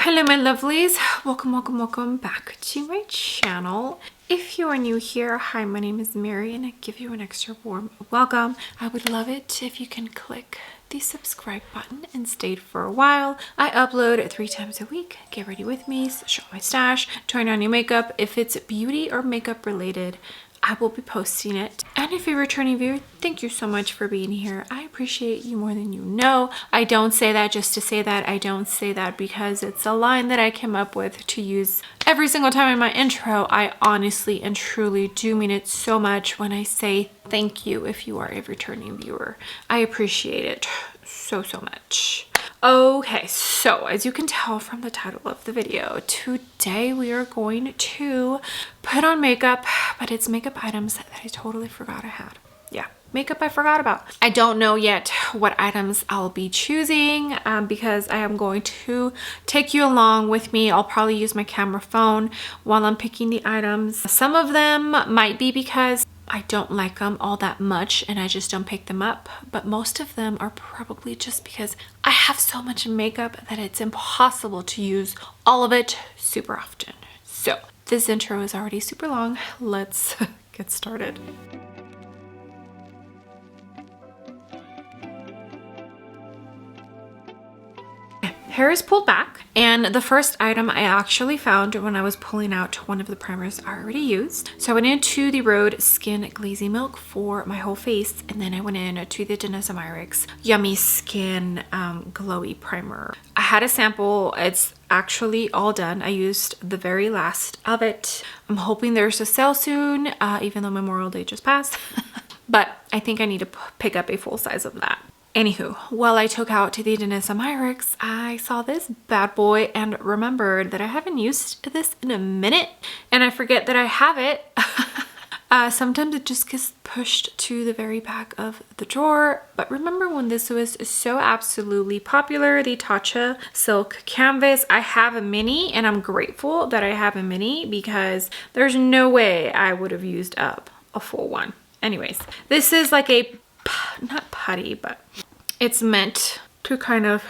Hello my lovelies, welcome back to my channel. If you are new here, hi, my name is Mary and I give you an extra warm welcome. I would love it if you can click the subscribe button and stay for a while. I upload 3 times a week. Get ready with me, show my stash, turn on your makeup. If it's beauty or makeup related, I will be posting it. And if you're a returning viewer, thank you so much for being here. I appreciate you more than you know. I don't say that just to say that. I don't say that because it's a line that I came up with to use every single time in my intro. I honestly and truly do mean it so much when I say thank you if you are a returning viewer. I appreciate it so much. Okay, so as you can tell from the title of the video, today we are going to put on makeup, but it's makeup items that I totally forgot I had. Yeah, makeup I forgot about. I don't know yet what items I'll be choosing because I am going to take you along with me. I'll probably use my camera phone while I'm picking the items. Some of them might be because I don't like them all that much and I just don't pick them up, but most of them are probably just because I have so much makeup that it's impossible to use all of it super often. So this intro is already super long. Let's get started. Hair is pulled back, and the first item I actually found when I was pulling out one of the primers I already used. So I went into the Rhode Skin Glazing Milk for my whole face, and then I went into the Denisa Yummy Skin Glowy Primer. I had a sample. It's actually all done. I used the very last of it. I'm hoping there's a sale soon, even though Memorial Day just passed. But I think I need to pick up a full size of that. Anywho, while I took out to the Denisa I saw this bad boy and remembered that I haven't used this in a minute, and I forget that I have it. Sometimes it just gets pushed to the very back of the drawer. But remember when this was so absolutely popular, the Tatcha Silk Canvas? I have a mini and I'm grateful that I have a mini because there's no way I would have used up a full one. Anyways, this is like a, not putty, but it's meant to kind of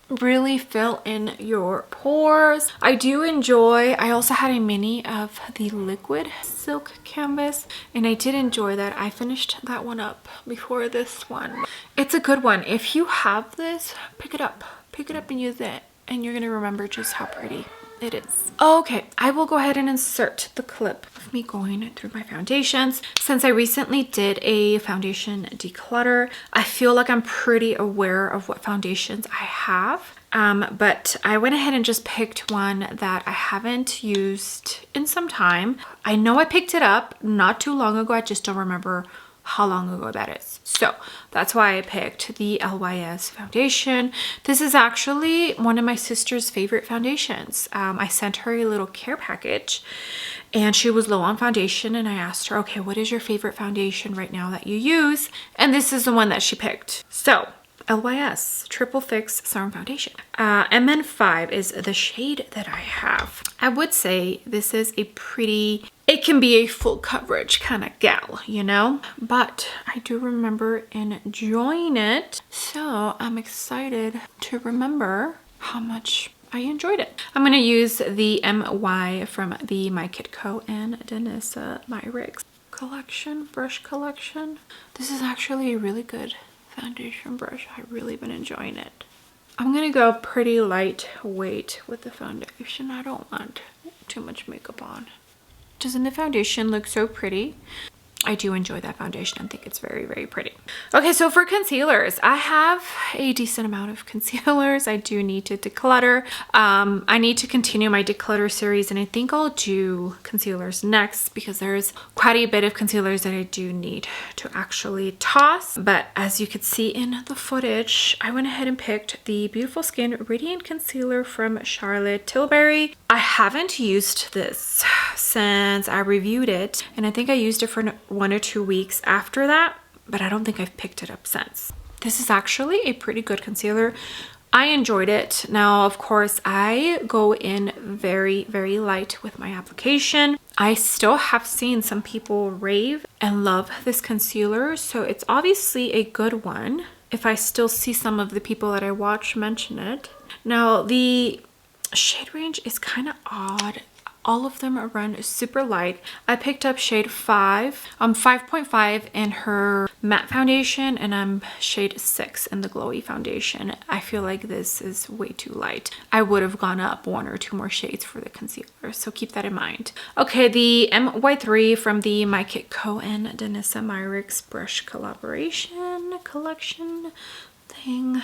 really fill in your pores. I do enjoy, I also had a mini of the liquid silk canvas and I did enjoy that. I finished that one up before this one. It's a good one. If you have this, pick it up and use it, and you're gonna remember just how pretty it is. Okay, I will go ahead and insert the clip of me going through my foundations. Since I recently did a foundation declutter, I feel like I'm pretty aware of what foundations I have. But I went ahead and just picked one that I haven't used in some time. I know I picked it up not too long ago. I just don't remember how long ago that is. So that's why I picked the LYS foundation. This is actually one of my sister's favorite foundations. I sent her a little care package and she was low on foundation, and I asked her, okay, what is your favorite foundation right now that you use? And this is the one that she picked. So LYS Triple Fix Serum Foundation. MN5 is the shade that I have. I would say this is a pretty, it can be a full coverage kind of gal, you know? But I do remember enjoying it. So I'm excited to remember how much I enjoyed it. I'm going to use the MY from the My Kit Co and Denisa collection, brush collection. This is actually a really good foundation brush. I've really been enjoying it. I'm gonna go pretty lightweight with the foundation. I don't want too much makeup on. Doesn't the foundation look so pretty? I do enjoy that foundation. I think it's very pretty. Okay, so for concealers, I have a decent amount of concealers. I do need to declutter. I need to continue my declutter series, and I think I'll do concealers next because there's quite a bit of concealers that I do need to actually toss. But as you could see in the footage, I went ahead and picked the Beautiful Skin Radiant Concealer from Charlotte Tilbury. I haven't used this since I reviewed it, and I think I used it for 1 or 2 weeks after that, but I don't think I've picked it up since. This is actually a pretty good concealer. I enjoyed it. Now, of course, I go in very light with my application. I still have seen some people rave and love this concealer, so it's obviously a good one. if I still see some of the people that I watch mention it. Now, the shade range is kind of odd. All of them run super light. I picked up shade 5.5 in her matte foundation, and I'm shade 6 in the glowy foundation. I feel like this is way too light. I would have gone up 1 or 2 more shades for the concealer, so keep that in mind. Okay, the MY3 from the My Kit Co and Danessa Myricks brush collaboration collection thing.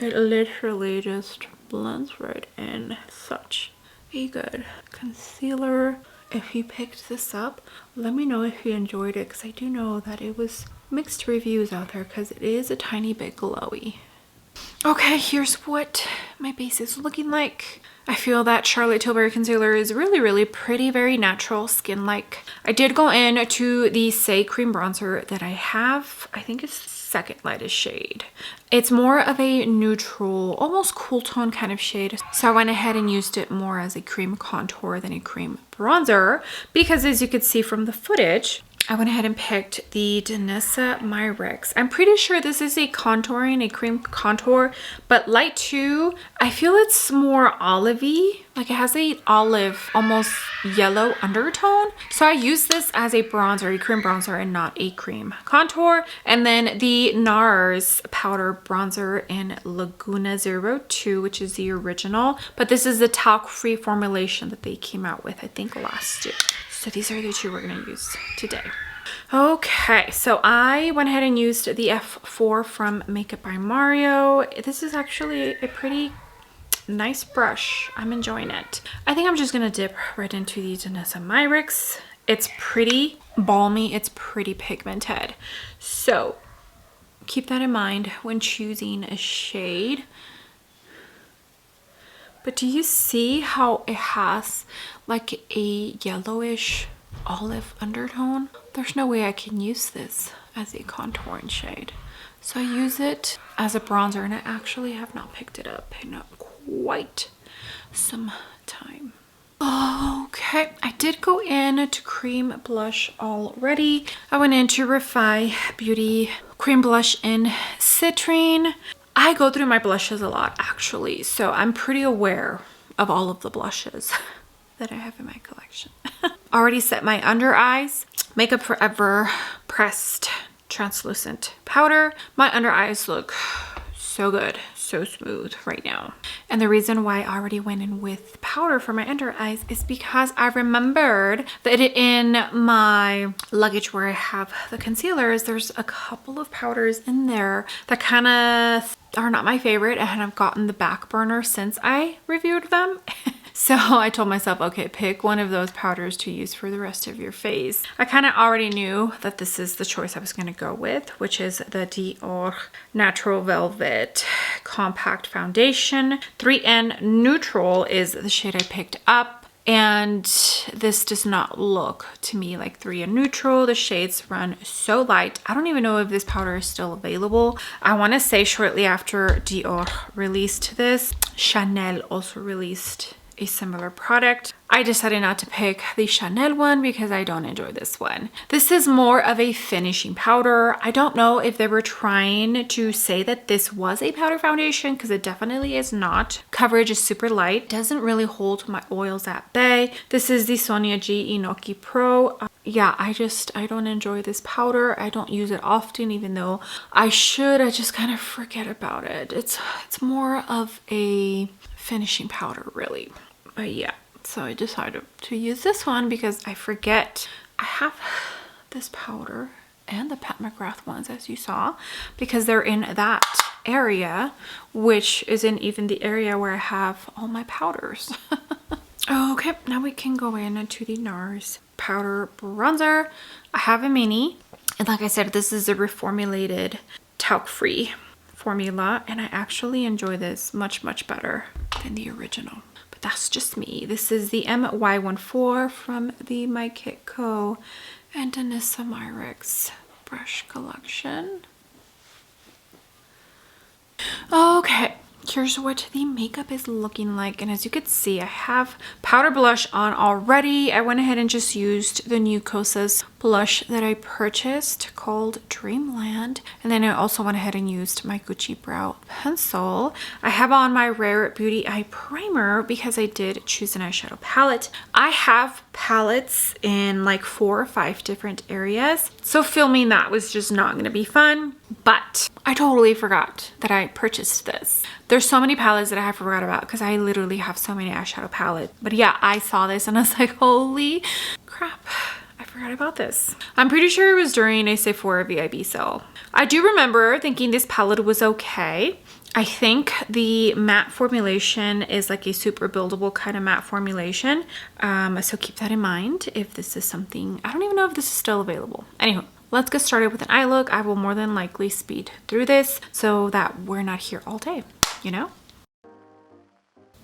It literally just blends right in. Such a good concealer. If you picked this up, let me know if you enjoyed it, because I do know that it was mixed reviews out there because it is a tiny bit glowy. Okay, here's what my base is looking like. I feel that Charlotte Tilbury concealer is really pretty, very natural skin like. I did go in to the Say cream bronzer that I have. I think it's second lightest shade. It's more of a neutral, almost cool tone kind of shade. So I went ahead and used it more as a cream contour than a cream bronzer, because as you could see from the footage, I went ahead and picked the Danessa Myricks. I'm pretty sure this is a contouring, a cream contour, but light too. I feel it's more olivey, like it has a olive, almost yellow undertone. So I use this as a bronzer, a cream bronzer, and not a cream contour. And then the NARS powder bronzer in Laguna 02, which is the original, but this is the talc-free formulation that they came out with, I think, last year. So these are the two we're going to use today. Okay, so I went ahead and used the F4 from Makeup by Mario. This is actually a pretty nice brush. I'm enjoying it. I think I'm just going to dip right into the Danessa Myricks. It's pretty balmy. It's pretty pigmented. So keep that in mind when choosing a shade. But do you see how it has like a yellowish olive undertone? There's no way I can use this as a contouring shade. So I use it as a bronzer, and I actually have not picked it up in quite some time. Okay, I did go in to cream blush already. I went into Refi Beauty cream blush in Citrine. I go through my blushes a lot, actually, so I'm pretty aware of all of the blushes that I have in my collection. Already set my under eyes. Makeup Forever pressed translucent powder. My under eyes look so good, so smooth right now. And the reason why I already went in with powder for my under eyes is because I remembered that in my luggage where I have the concealers, there's a couple of powders in there that kind of are not my favorite and have gotten the back burner since I reviewed them. So I told myself, okay, pick one of those powders to use for the rest of your face. I kind of already knew that this is the choice I was going to go with, which is the Dior Natural Velvet Compact Foundation. 3N Neutral is the shade I picked up. And this does not look to me like 3N Neutral. The shades run so light. I don't even know if this powder is still available. I want to say shortly after Dior released this, Chanel also released a similar product. I decided not to pick the Chanel one because I don't enjoy this one. This is more of a finishing powder. I don't know if they were trying to say that this was a powder foundation, because it definitely is not. Coverage is super light. Doesn't really hold my oils at bay. This is the Sonia G Inoki Pro. Yeah, I don't enjoy this powder. I don't use it often, even though I should. I just kind of forget about it. It's more of a finishing powder, really. But yeah, so I decided to use this one because I forget I have this powder and the Pat McGrath ones, as you saw, because they're in that area, which isn't even the area where I have all my powders. Okay, now we can go into the NARS powder bronzer. I have a mini, and like I said, this is a reformulated talc-free formula, and I actually enjoy this much better than the original. But that's just me. This is the MY14 from the My Kit Co and Danessa Myricks brush collection. Okay, here's what the makeup is looking like, and as you can see, I have powder blush on already. I went ahead and just used the new Kosas blush that I purchased called Dreamland. And then I also went ahead and used my Gucci brow pencil. I have on my Rare Beauty eye primer because I did choose an eyeshadow palette. I have palettes in like 4 or 5 different areas, so filming that was just not going to be fun. But I totally forgot that I purchased this. There's so many palettes that I forgot about because I literally have so many eyeshadow palettes. But yeah, I saw this and I was like, holy crap, I forgot about this. I'm pretty sure it was during a Sephora VIB sale. I do remember thinking this palette was okay. I think the matte formulation is like a super buildable kind of matte formulation. So keep that in mind if this is something, I don't even know if this is still available. Anyway, let's get started with an eye look. I will more than likely speed through this so that we're not here all day, you know?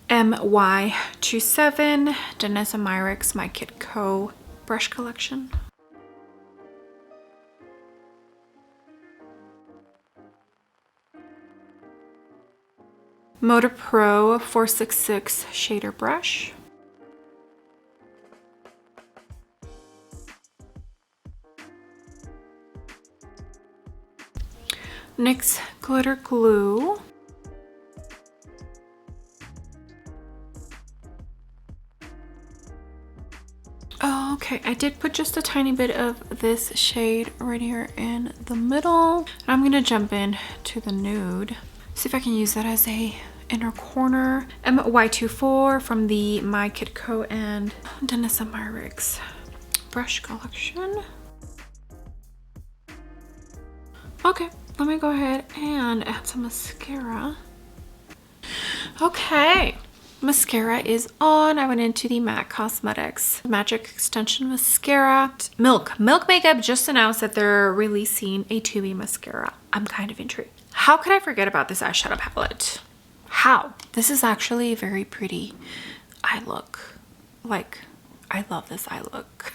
MY27, Danessa Myricks, My Kid Co. brush collection. Moda Pro 466 shader brush. NYX glitter glue. Oh, okay, I did put just a tiny bit of this shade right here in the middle. I'm gonna jump in to the nude. See if I can use that as a inner corner. MY24 from the My Kid Co and Danessa Myricks brush collection. Okay, let me go ahead and add some mascara. Okay, mascara is on. I went into the MAC Cosmetics Magic Extension Mascara. Milk Makeup just announced that they're releasing a tubey mascara. I'm kind of intrigued. How could I forget about this eyeshadow palette? How? This is actually a very pretty eye look. Like, I love this eye look.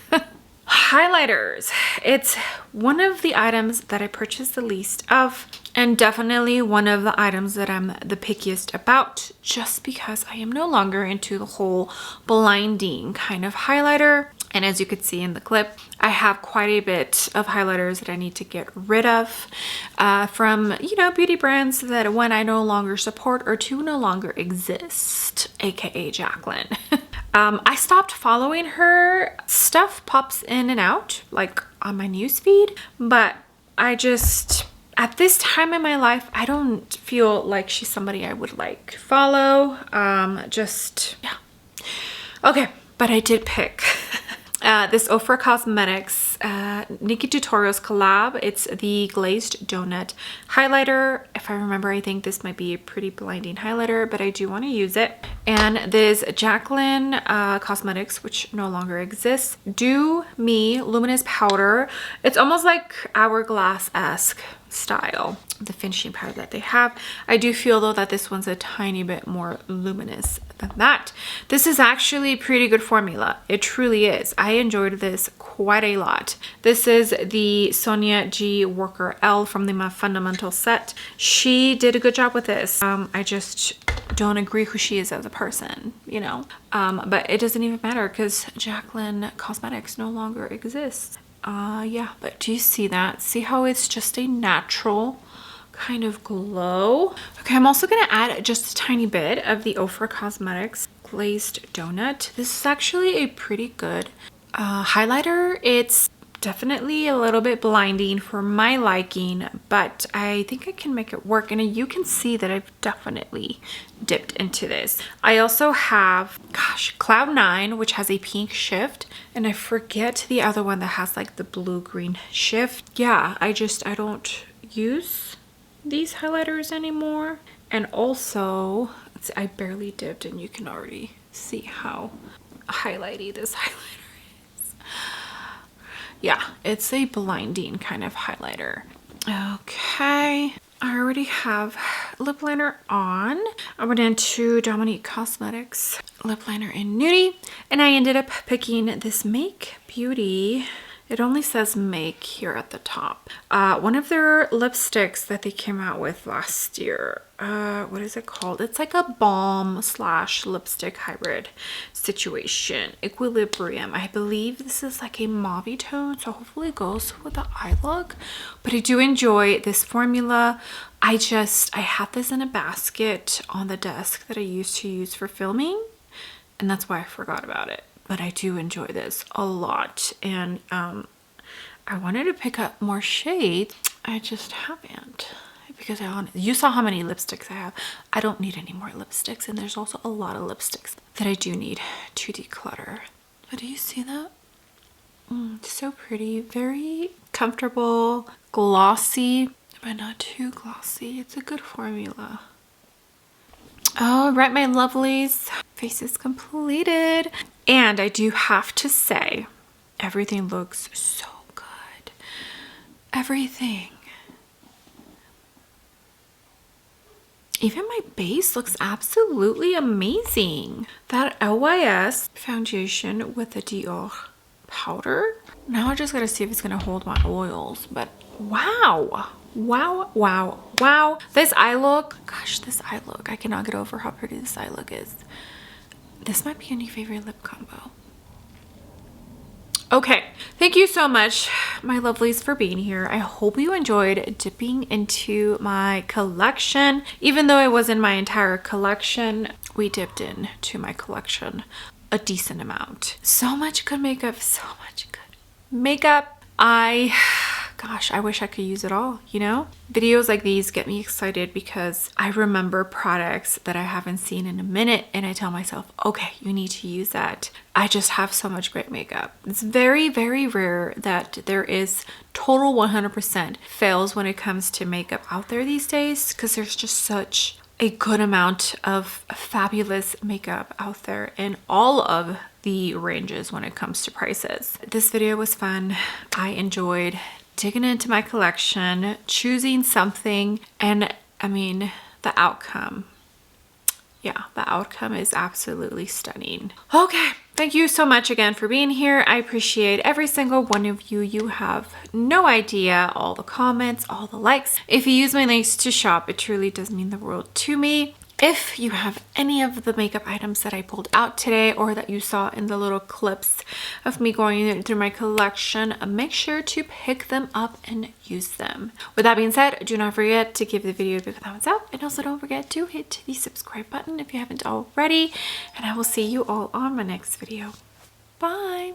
Highlighters. It's one of the items that I purchased the least of, and definitely one of the items that I'm the pickiest about, just because I am no longer into the whole blinding kind of highlighter. And as you could see in the clip, I have quite a bit of highlighters that I need to get rid of from, you know, beauty brands that one, I no longer support, or two, no longer exist, aka Jaclyn. I stopped following her. Stuff pops in and out, like on my newsfeed, but I just, at this time in my life, I don't feel like she's somebody I would like follow. Yeah. Okay, but I did pick this Ofra Cosmetics Nikki Tutorials collab. It's the Glazed Doughnot highlighter. If I remember, I think this might be a pretty blinding highlighter, but I do want to use it. And this Jaclyn Cosmetics, which no longer exists, Dew Me luminous powder. It's almost like hourglass-esque style, the finishing powder that they have. I do feel though that this one's a tiny bit more luminous than that. This is actually a pretty good formula. It truly is. I enjoyed this quite a lot. This is the Sonia G Worker L from the Fundamental set. She did a good job with this. I just don't agree who she is as a person, you know, but it doesn't even matter because Jaclyn Cosmetics no longer exists. Yeah, but do you see that? See how it's just a natural kind of glow? Okay, I'm also gonna add just a tiny bit of the Ofra Cosmetics Glazed Doughnot. This is actually a pretty good highlighter. It's definitely a little bit blinding for my liking, but I think I can make it work. And you can see that I've definitely dipped into this. I also have, gosh, Cloud 9, which has a pink shift, and I forget the other one that has like the blue-green shift. Yeah, I don't use these highlighters anymore. And also, I barely dipped, and you can already see how highlighty this highlighter is. Yeah, it's a blinding kind of highlighter. Okay, I already have lip liner on. I went into Dominique Cosmetics lip liner in Nudie, and I ended up picking this Make Beauty It only says make here at the top. One of their lipsticks that they came out with last year. What is it called? It's like a balm slash lipstick hybrid situation. Equilibrium. I believe this is like a mauve tone, so hopefully it goes with the eye look. But I do enjoy this formula. I have this in a basket on the desk that I used to use for filming, and that's why I forgot about it. But I do enjoy this a lot, and I wanted to pick up more shades. I just haven't, because you saw how many lipsticks I have. I don't need any more lipsticks, and there's also a lot of lipsticks that I do need to declutter. But do you see that? So pretty, very comfortable, glossy, but not too glossy. It's a good formula. All right, my lovelies, face is completed. And I do have to say, everything looks so good. Everything. Even my base looks absolutely amazing. That LYS foundation with the Dior powder. Now I just gotta see if it's gonna hold my oils, but wow. Wow, wow, wow. This eye look, gosh, this eye look. I cannot get over how pretty this eye look is. This might be a new favorite lip combo. Okay, thank you so much, my lovelies, for being here. I hope you enjoyed dipping into my collection. Even though it wasn't my entire collection, we dipped into my collection a decent amount. So much good makeup, so much good makeup. Gosh, I wish I could use it all, you know? Videos like these get me excited because I remember products that I haven't seen in a minute, and I tell myself, okay, you need to use that. I just have so much great makeup. It's very, very rare that there is total 100% fails when it comes to makeup out there these days, because there's just such a good amount of fabulous makeup out there in all of the ranges when it comes to prices. This video was fun. I enjoyed digging into my collection, choosing something, and I mean, the outcome. Yeah, the outcome is absolutely stunning. Okay, thank you so much again for being here. I appreciate every single one of you. You have no idea, all the comments, all the likes. If you use my links to shop, it truly does mean the world to me. If you have any of the makeup items that I pulled out today, or that you saw in the little clips of me going through my collection, make sure to pick them up and use them. With that being said, do not forget to give the video a big thumbs up, and also don't forget to hit the subscribe button if you haven't already, and I will see you all on my next video. Bye!